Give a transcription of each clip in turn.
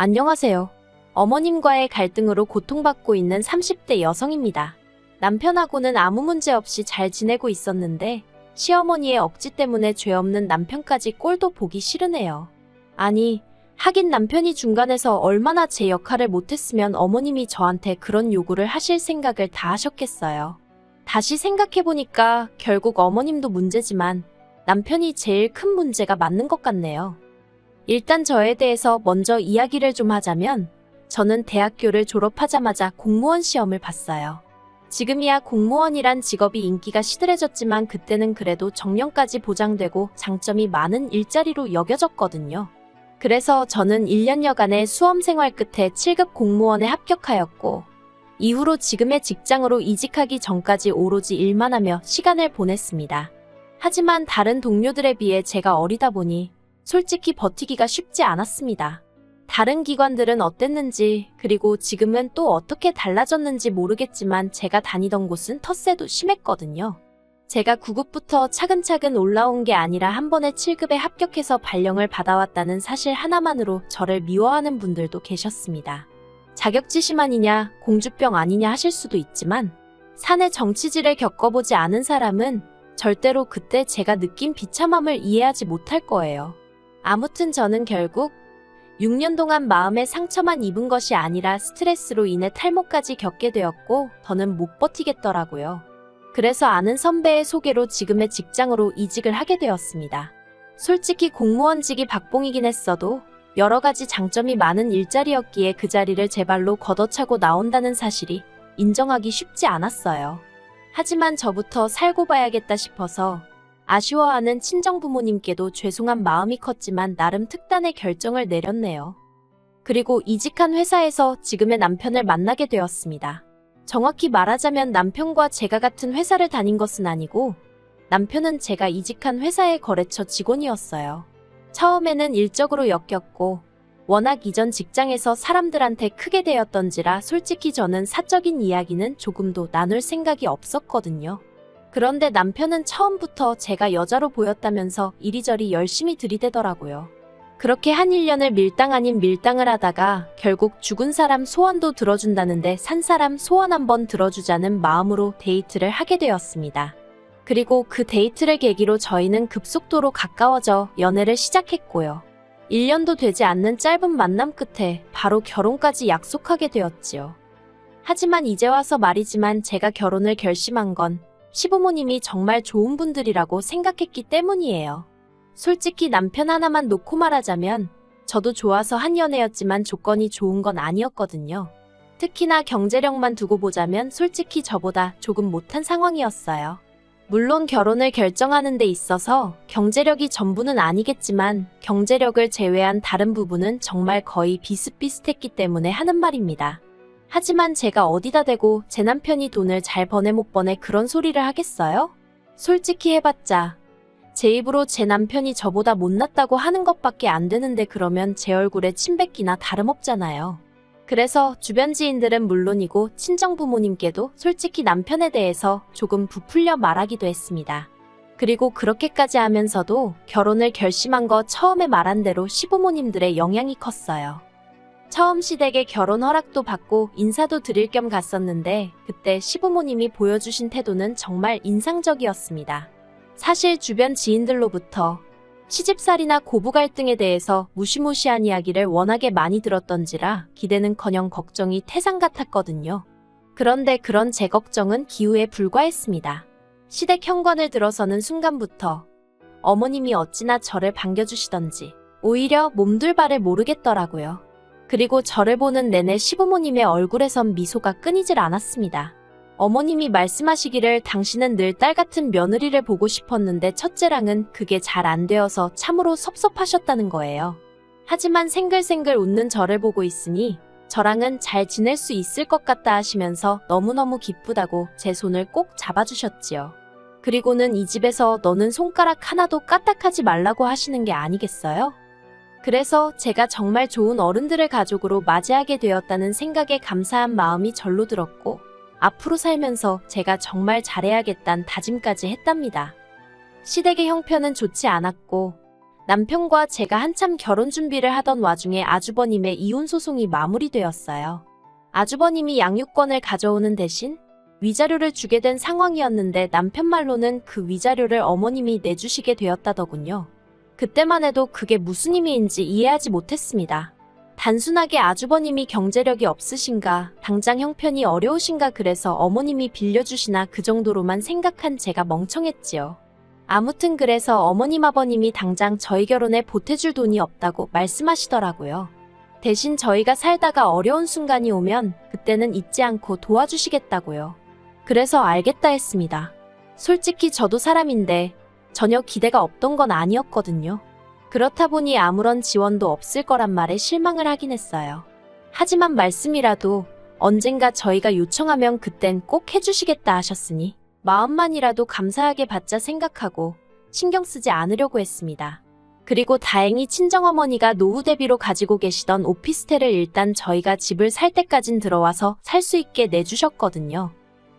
안녕하세요. 어머님과의 갈등으로 고통받고 있는 30대 여성입니다. 남편하고는 아무 문제 없이 잘 지내고 있었는데 시어머니의 억지 때문에 죄 없는 남편까지 꼴도 보기 싫으네요. 아니, 하긴 남편이 중간에서 얼마나 제 역할을 못했으면 어머님이 저한테 그런 요구를 하실 생각을 다 하셨겠어요. 다시 생각해보니까 결국 어머님도 문제지만 남편이 제일 큰 문제가 맞는 것 같네요. 일단 저에 대해서 먼저 이야기를 좀 하자면 저는 대학교를 졸업하자마자 공무원 시험을 봤어요. 지금이야 공무원이란 직업이 인기가 시들해졌지만 그때는 그래도 정년까지 보장되고 장점이 많은 일자리로 여겨졌거든요. 그래서 저는 1년여간의 수험 생활 끝에 7급 공무원에 합격하였고 이후로 지금의 직장으로 이직하기 전까지 오로지 일만 하며 시간을 보냈습니다. 하지만 다른 동료들에 비해 제가 어리다 보니 솔직히 버티기가 쉽지 않았습니다. 다른 기관들은 어땠는지 그리고 지금은 또 어떻게 달라졌는지 모르겠지만 제가 다니던 곳은 텃세도 심했거든요. 제가 9급부터 차근차근 올라온 게 아니라 한 번에 7급에 합격해서 발령을 받아왔다는 사실 하나만으로 저를 미워하는 분들도 계셨습니다. 자격지심아니냐 공주병 아니냐 하실 수도 있지만 사내 정치질을 겪어보지 않은 사람은 절대로 그때 제가 느낀 비참함을 이해하지 못할 거예요. 아무튼 저는 결국 6년 동안 마음의 상처만 입은 것이 아니라 스트레스로 인해 탈모까지 겪게 되었고 더는 못 버티겠더라고요. 그래서 아는 선배의 소개로 지금의 직장으로 이직을 하게 되었습니다. 솔직히 공무원직이 박봉이긴 했어도 여러 가지 장점이 많은 일자리였기에 그 자리를 제 발로 걷어차고 나온다는 사실이 인정하기 쉽지 않았어요. 하지만 저부터 살고 봐야겠다 싶어서 아쉬워하는 친정부모님께도 죄송한 마음이 컸지만 나름 특단의 결정을 내렸네요. 그리고 이직한 회사에서 지금의 남편을 만나게 되었습니다. 정확히 말하자면 남편과 제가 같은 회사를 다닌 것은 아니고 남편은 제가 이직한 회사의 거래처 직원이었어요. 처음에는 일적으로 엮였고 워낙 이전 직장에서 사람들한테 크게 대었던지라 솔직히 저는 사적인 이야기는 조금도 나눌 생각이 없었거든요. 그런데 남편은 처음부터 제가 여자로 보였다면서 이리저리 열심히 들이대더라고요. 그렇게 한 1년을 밀당 아닌 밀당을 하다가 결국 죽은 사람 소원도 들어준다는데 산 사람 소원 한번 들어주자는 마음으로 데이트를 하게 되었습니다. 그리고 그 데이트를 계기로 저희는 급속도로 가까워져 연애를 시작했고요. 1년도 되지 않는 짧은 만남 끝에 바로 결혼까지 약속하게 되었지요. 하지만 이제 와서 말이지만 제가 결혼을 결심한 건 시부모님이 정말 좋은 분들이라고 생각했기 때문이에요. 솔직히 남편 하나만 놓고 말하자면 저도 좋아서 한 연애였지만 조건이 좋은 건 아니었거든요. 특히나 경제력만 두고 보자면 솔직히 저보다 조금 못한 상황이었어요. 물론 결혼을 결정하는 데 있어서 경제력이 전부는 아니겠지만 경제력을 제외한 다른 부분은 정말 거의 비슷비슷했기 때문에 하는 말입니다. 하지만 제가 어디다 대고 제 남편이 돈을 잘 버네 못 버네 그런 소리를 하겠어요? 솔직히 해봤자 제 입으로 제 남편이 저보다 못났다고 하는 것밖에 안 되는데 그러면 제 얼굴에 침 뱉기나 다름없잖아요. 그래서 주변 지인들은 물론이고 친정부모님께도 솔직히 남편에 대해서 조금 부풀려 말하기도 했습니다. 그리고 그렇게까지 하면서도 결혼을 결심한 거 처음에 말한 대로 시부모님들의 영향이 컸어요. 처음 시댁에 결혼 허락도 받고 인사도 드릴 겸 갔었는데 그때 시부모님이 보여주신 태도는 정말 인상적이었습니다. 사실 주변 지인들로부터 시집살이나 고부 갈등에 대해서 무시무시한 이야기를 워낙에 많이 들었던지라 기대는커녕 걱정이 태산 같았거든요. 그런데 그런 제 걱정은 기우에 불과했습니다. 시댁 현관을 들어서는 순간부터 어머님이 어찌나 저를 반겨주시던지 오히려 몸둘 바를 모르겠더라고요. 그리고 저를 보는 내내 시부모님의 얼굴에선 미소가 끊이질 않았습니다. 어머님이 말씀하시기를 당신은 늘 딸 같은 며느리를 보고 싶었는데 첫째랑은 그게 잘 안 되어서 참으로 섭섭하셨다는 거예요. 하지만 생글생글 웃는 저를 보고 있으니 저랑은 잘 지낼 수 있을 것 같다 하시면서 너무너무 기쁘다고 제 손을 꼭 잡아주셨지요. 그리고는 이 집에서 너는 손가락 하나도 까딱하지 말라고 하시는 게 아니겠어요? 그래서 제가 정말 좋은 어른들을 가족으로 맞이하게 되었다는 생각에 감사한 마음이 절로 들었고 앞으로 살면서 제가 정말 잘해야겠다는 다짐까지 했답니다. 시댁의 형편은 좋지 않았고 남편과 제가 한참 결혼 준비를 하던 와중에 아주버님의 이혼 소송이 마무리되었어요. 아주버님이 양육권을 가져오는 대신 위자료를 주게 된 상황이었는데 남편 말로는 그 위자료를 어머님이 내주시게 되었다더군요. 그때만 해도 그게 무슨 의미인지 이해하지 못했습니다. 단순하게 아주버님이 경제력이 없으신가, 당장 형편이 어려우신가 그래서 어머님이 빌려주시나 그 정도로만 생각한 제가 멍청했지요. 아무튼 그래서 어머님 아버님이 당장 저희 결혼에 보태줄 돈이 없다고 말씀하시더라고요. 대신 저희가 살다가 어려운 순간이 오면 그때는 잊지 않고 도와주시겠다고요. 그래서 알겠다 했습니다. 솔직히 저도 사람인데 전혀 기대가 없던 건 아니었거든요. 그렇다 보니 아무런 지원도 없을 거란 말에 실망을 하긴 했어요. 하지만 말씀이라도 언젠가 저희가 요청하면 그땐 꼭 해주시겠다 하셨으니 마음만이라도 감사하게 받자 생각하고 신경 쓰지 않으려고 했습니다. 그리고 다행히 친정어머니가 노후 대비로 가지고 계시던 오피스텔을 일단 저희가 집을 살 때까진 들어와서 살 수 있게 내주셨거든요.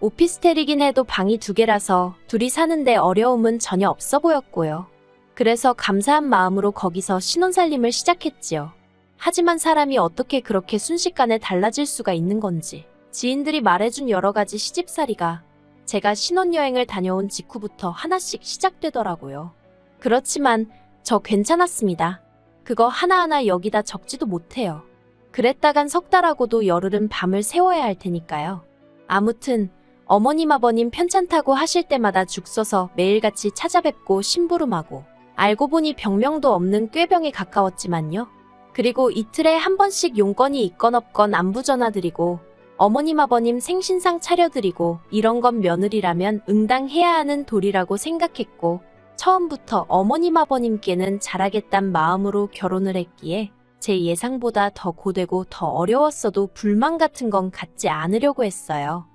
오피스텔이긴 해도 방이 2개라서 둘이 사는데 어려움은 전혀 없어 보였고요. 그래서 감사한 마음으로 거기서 신혼살림을 시작했지요. 하지만 사람이 어떻게 그렇게 순식간에 달라질 수가 있는 건지 지인들이 말해준 여러 가지 시집살이가 제가 신혼여행을 다녀온 직후부터 하나씩 시작되더라고요. 그렇지만 저 괜찮았습니다. 그거 하나하나 여기다 적지도 못해요. 그랬다간 석 달하고도 열흘은 밤을 새워야 할 테니까요. 아무튼 어머님 아버님 편찮다고 하실 때마다 죽 써서 매일같이 찾아뵙고 심부름하고 알고 보니 병명도 없는 꾀병에 가까웠지만요. 그리고 이틀에 한 번씩 용건이 있건 없건 안부 전화드리고 어머님 아버님 생신상 차려드리고 이런 건 며느리라면 응당해야 하는 도리라고 생각했고 처음부터 어머님 아버님께는 잘하겠단 마음으로 결혼을 했기에 제 예상보다 더 고되고 더 어려웠어도 불만 같은 건 갖지 않으려고 했어요.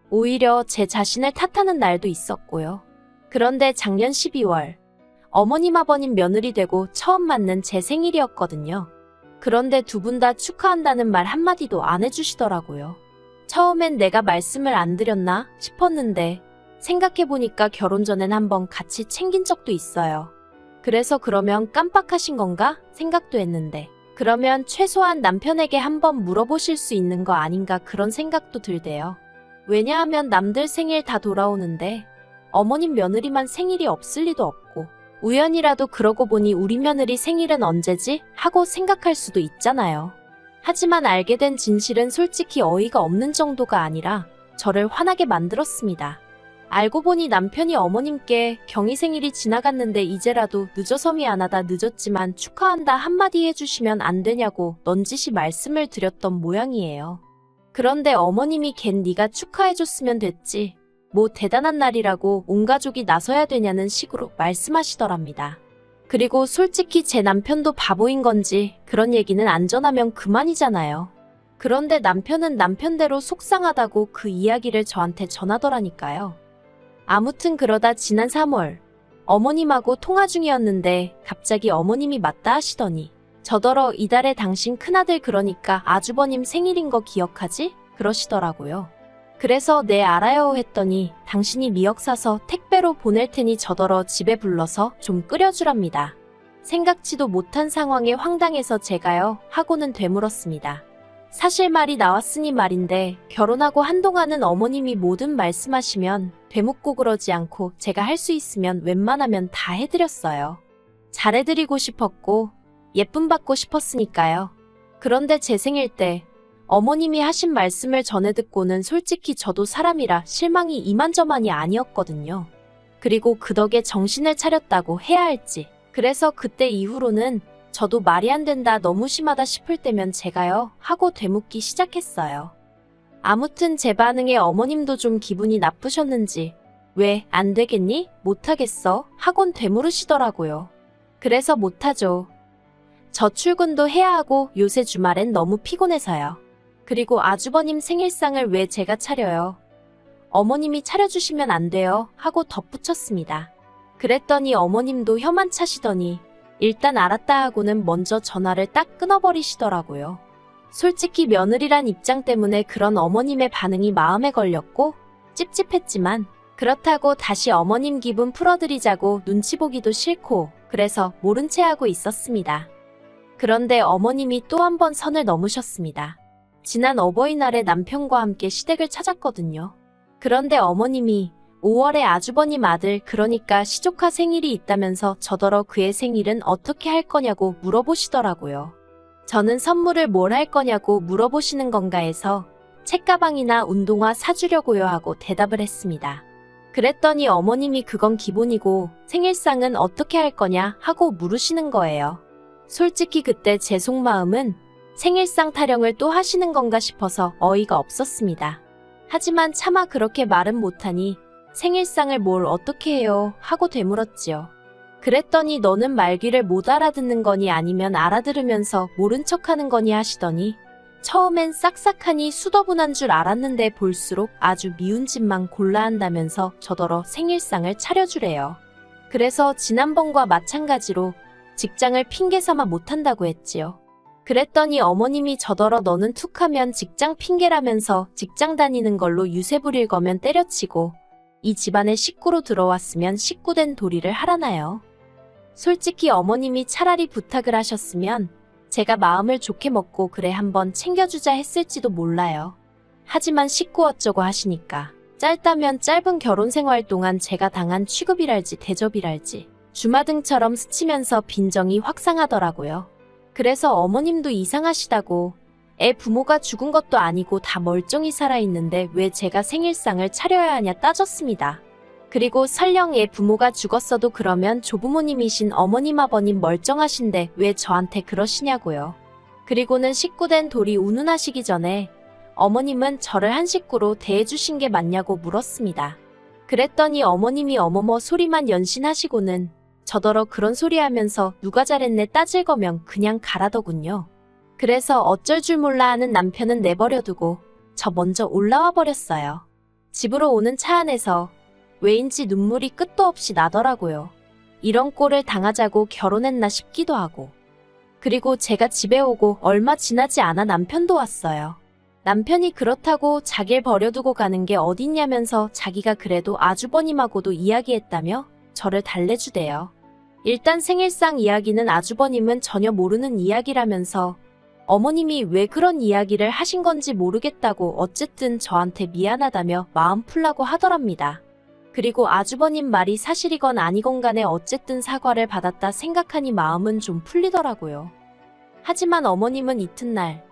오히려 제 자신을 탓하는 날도 있었고요. 그런데 작년 12월 어머님 아버님 며느리 되고 처음 맞는 제 생일이었거든요. 그런데 두 분 다 축하한다는 말 한마디도 안 해주시더라고요. 처음엔 내가 말씀을 안 드렸나 싶었는데 생각해보니까 결혼 전엔 한번 같이 챙긴 적도 있어요. 그래서 그러면 깜빡하신 건가 생각도 했는데 그러면 최소한 남편에게 한번 물어보실 수 있는 거 아닌가 그런 생각도 들대요. 왜냐하면 남들 생일 다 돌아오는데 어머님 며느리만 생일이 없을 리도 없고 우연이라도 그러고 보니 우리 며느리 생일은 언제지? 하고 생각할 수도 있잖아요. 하지만 알게 된 진실은 솔직히 어이가 없는 정도가 아니라 저를 화나게 만들었습니다. 알고 보니 남편이 어머님께 경희 생일이 지나갔는데 이제라도 늦어서 미안하다 늦었지만 축하한다 한마디 해주시면 안 되냐고 넌지시 말씀을 드렸던 모양이에요. 그런데 어머님이 걘 네가 축하해줬으면 됐지. 뭐 대단한 날이라고 온 가족이 나서야 되냐는 식으로 말씀하시더랍니다. 그리고 솔직히 제 남편도 바보인 건지 그런 얘기는 안 전하면 그만이잖아요. 그런데 남편은 남편대로 속상하다고 그 이야기를 저한테 전하더라니까요. 아무튼 그러다 지난 3월 어머님하고 통화 중이었는데 갑자기 어머님이 맞다 하시더니 저더러 이달에 당신 큰아들 그러니까 아주버님 생일인 거 기억하지? 그러시더라고요. 그래서 네 알아요 했더니 당신이 미역 사서 택배로 보낼 테니 저더러 집에 불러서 좀 끓여주랍니다. 생각지도 못한 상황에 황당해서 제가요 하고는 되물었습니다. 사실 말이 나왔으니 말인데 결혼하고 한동안은 어머님이 뭐든 말씀하시면 되묻고 그러지 않고 제가 할 수 있으면 웬만하면 다 해드렸어요. 잘해드리고 싶었고 예쁨 받고 싶었으니까요. 그런데 제 생일 때 어머님이 하신 말씀을 전해 듣고는 솔직히 저도 사람이라 실망이 이만저만이 아니었거든요. 그리고 그 덕에 정신을 차렸다고 해야 할지. 그래서 그때 이후로는 저도 말이 안 된다 너무 심하다 싶을 때면 제가요 하고 되묻기 시작했어요. 아무튼 제 반응에 어머님도 좀 기분이 나쁘셨는지 왜 안 되겠니? 못하겠어? 하곤 되물으시더라고요. 그래서 못하죠. 저 출근도 해야 하고 요새 주말엔 너무 피곤해서요. 그리고 아주버님 생일상을 왜 제가 차려요? 어머님이 차려주시면 안 돼요 하고 덧붙였습니다. 그랬더니 어머님도 혀만 차시더니 일단 알았다 하고는 먼저 전화를 딱 끊어버리시더라고요. 솔직히 며느리란 입장 때문에 그런 어머님의 반응이 마음에 걸렸고 찝찝했지만 그렇다고 다시 어머님 기분 풀어드리자고 눈치 보기도 싫고 그래서 모른 채 하고 있었습니다. 그런데 어머님이 또 한 번 선을 넘으셨습니다. 지난 어버이날에 남편과 함께 시댁을 찾았거든요. 그런데 어머님이 5월에 아주버님 아들, 그러니까 시조카 생일이 있다면서 저더러 그의 생일은 어떻게 할 거냐고 물어보시더라고요. 저는 선물을 뭘 할 거냐고 물어보시는 건가 해서 책가방이나 운동화 사주려고요 하고 대답을 했습니다. 그랬더니 어머님이 그건 기본이고 생일상은 어떻게 할 거냐 하고 물으시는 거예요. 솔직히 그때 제 속마음은 생일상 타령을 또 하시는 건가 싶어서 어이가 없었습니다. 하지만 차마 그렇게 말은 못하니 생일상을 뭘 어떻게 해요 하고 되물었지요. 그랬더니 너는 말귀를 못 알아듣는 거니 아니면 알아들으면서 모른 척하는 거니 하시더니 처음엔 싹싹하니 수더분한 줄 알았는데 볼수록 아주 미운 짓만 골라 한다면서 저더러 생일상을 차려주래요. 그래서 지난번과 마찬가지로 직장을 핑계 삼아 못한다고 했지요. 그랬더니 어머님이 저더러 너는 툭하면 직장 핑계라면서 직장 다니는 걸로 유세 부릴 거면 때려치고 이 집안에 식구로 들어왔으면 식구된 도리를 하라나요. 솔직히 어머님이 차라리 부탁을 하셨으면 제가 마음을 좋게 먹고 그래 한번 챙겨주자 했을지도 몰라요. 하지만 식구 어쩌고 하시니까 짧다면 짧은 결혼 생활 동안 제가 당한 취급이랄지 대접이랄지 주마등처럼 스치면서 빈정이 확상하더라고요. 그래서 어머님도 이상하시다고 애 부모가 죽은 것도 아니고 다 멀쩡히 살아있는데 왜 제가 생일상을 차려야 하냐 따졌습니다. 그리고 설령 애 부모가 죽었어도 그러면 조부모님이신 어머님 아버님 멀쩡하신데 왜 저한테 그러시냐고요. 그리고는 식구된 돌이 운운하시기 전에 어머님은 저를 한 식구로 대해주신 게 맞냐고 물었습니다. 그랬더니 어머님이 어머머 소리만 연신하시고는 저더러 그런 소리 하면서 누가 잘했네 따질 거면 그냥 가라더군요. 그래서 어쩔 줄 몰라 하는 남편은 내버려두고 저 먼저 올라와 버렸어요. 집으로 오는 차 안에서 왜인지 눈물이 끝도 없이 나더라고요. 이런 꼴을 당하자고 결혼했나 싶기도 하고. 그리고 제가 집에 오고 얼마 지나지 않아 남편도 왔어요. 남편이 그렇다고 자기를 버려두고 가는 게 어딨냐면서 자기가 그래도 아주버님하고도 이야기했다며 저를 달래주대요. 일단 생일상 이야기는 아주버님은 전혀 모르는 이야기라면서 어머님이 왜 그런 이야기를 하신 건지 모르겠다고 어쨌든 저한테 미안하다며 마음 풀라고 하더랍니다. 그리고 아주버님 말이 사실이건 아니건 간에 어쨌든 사과를 받았다 생각하니 마음은 좀 풀리더라고요. 하지만 어머님은 이튿날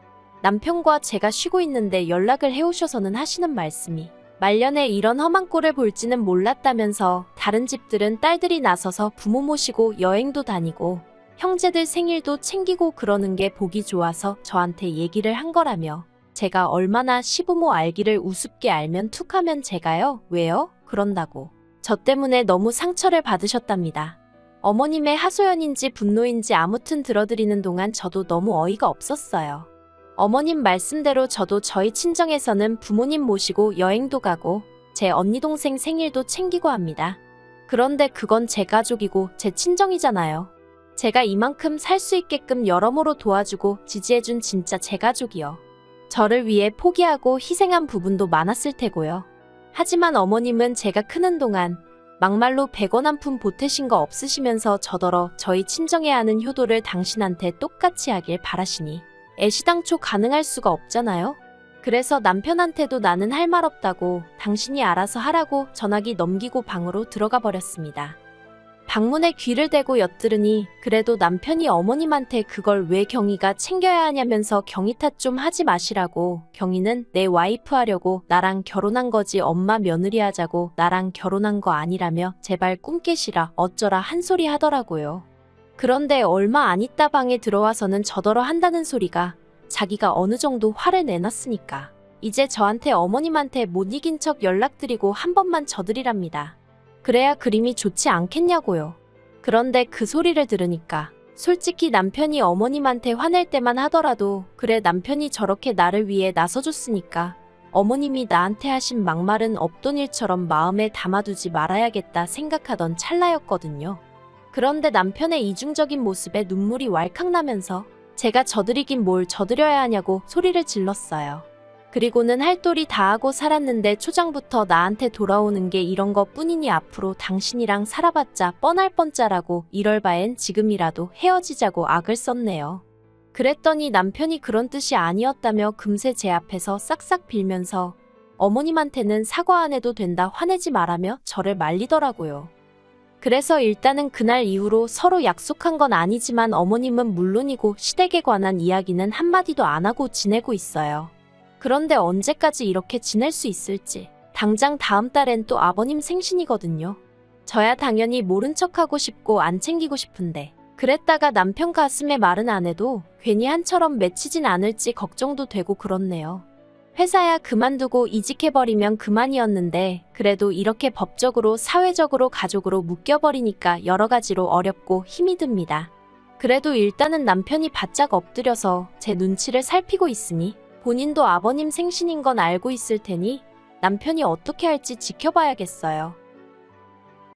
남편과 제가 쉬고 있는데 연락을 해오셔서는 하시는 말씀이 말년에 이런 험한 꼴을 볼지는 몰랐다면서 다른 집들은 딸들이 나서서 부모 모시고 여행도 다니고 형제들 생일도 챙기고 그러는 게 보기 좋아서 저한테 얘기를 한 거라며 제가 얼마나 시부모 알기를 우습게 알면 툭하면 제가요? 왜요? 그런다고 저 때문에 너무 상처를 받으셨답니다. 어머님의 하소연인지 분노인지 아무튼 들어드리는 동안 저도 너무 어이가 없었어요. 어머님 말씀대로 저도 저희 친정에서는 부모님 모시고 여행도 가고 제 언니 동생 생일도 챙기고 합니다. 그런데 그건 제 가족이고 제 친정이잖아요. 제가 이만큼 살 수 있게끔 여러모로 도와주고 지지해준 진짜 제 가족이요. 저를 위해 포기하고 희생한 부분도 많았을 테고요. 하지만 어머님은 제가 크는 동안 막말로 100원 한 푼 보태신 거 없으시면서 저더러 저희 친정에 하는 효도를 당신한테 똑같이 하길 바라시니 애시당초 가능할 수가 없잖아요. 그래서 남편한테도 나는 할 말 없다고 당신이 알아서 하라고 전화기 넘기고 방으로 들어가 버렸습니다. 방문에 귀를 대고 엿들으니 그래도 남편이 어머님한테 그걸 왜 경희가 챙겨야 하냐면서 경희 탓 좀 하지 마시라고 경희는 내 와이프 하려고 나랑 결혼한 거지 엄마 며느리 하자고 나랑 결혼한 거 아니라며 제발 꿈 깨시라 어쩌라 한 소리 하더라고요. 그런데 얼마 안 있다 방에 들어와서는 저더러 한다는 소리가 자기가 어느 정도 화를 내놨으니까 이제 저한테 어머님한테 못 이긴 척 연락드리고 한 번만 져드리랍니다. 그래야 그림이 좋지 않겠냐고요. 그런데 그 소리를 들으니까 솔직히 남편이 어머님한테 화낼 때만 하더라도 그래 남편이 저렇게 나를 위해 나서줬으니까 어머님이 나한테 하신 막말은 없던 일처럼 마음에 담아두지 말아야겠다 생각하던 찰나였거든요. 그런데 남편의 이중적인 모습에 눈물이 왈칵 나면서 제가 져드리긴 뭘 져드려야 하냐고 소리를 질렀어요. 그리고는 할 도리 다 하고 살았는데 초장부터 나한테 돌아오는 게 이런 것 뿐이니 앞으로 당신이랑 살아봤자 뻔할 뻔짜라고 이럴 바엔 지금이라도 헤어지자고 악을 썼네요. 그랬더니 남편이 그런 뜻이 아니었다며 금세 제 앞에서 싹싹 빌면서 어머님한테는 사과 안 해도 된다 화내지 말라며 저를 말리더라고요. 그래서 일단은 그날 이후로 서로 약속한 건 아니지만 어머님은 물론이고 시댁에 관한 이야기는 한마디도 안 하고 지내고 있어요. 그런데 언제까지 이렇게 지낼 수 있을지. 당장 다음 달엔 또 아버님 생신이거든요. 저야 당연히 모른 척하고 싶고 안 챙기고 싶은데 그랬다가 남편 가슴에 말은 안 해도 괜히 한처럼 맺히진 않을지 걱정도 되고 그렇네요. 회사야 그만두고 이직해버리면 그만이었는데 그래도 이렇게 법적으로 사회적으로 가족으로 묶여버리니까 여러 가지로 어렵고 힘이 듭니다. 그래도 일단은 남편이 바짝 엎드려서 제 눈치를 살피고 있으니 본인도 아버님 생신인 건 알고 있을 테니 남편이 어떻게 할지 지켜봐야겠어요.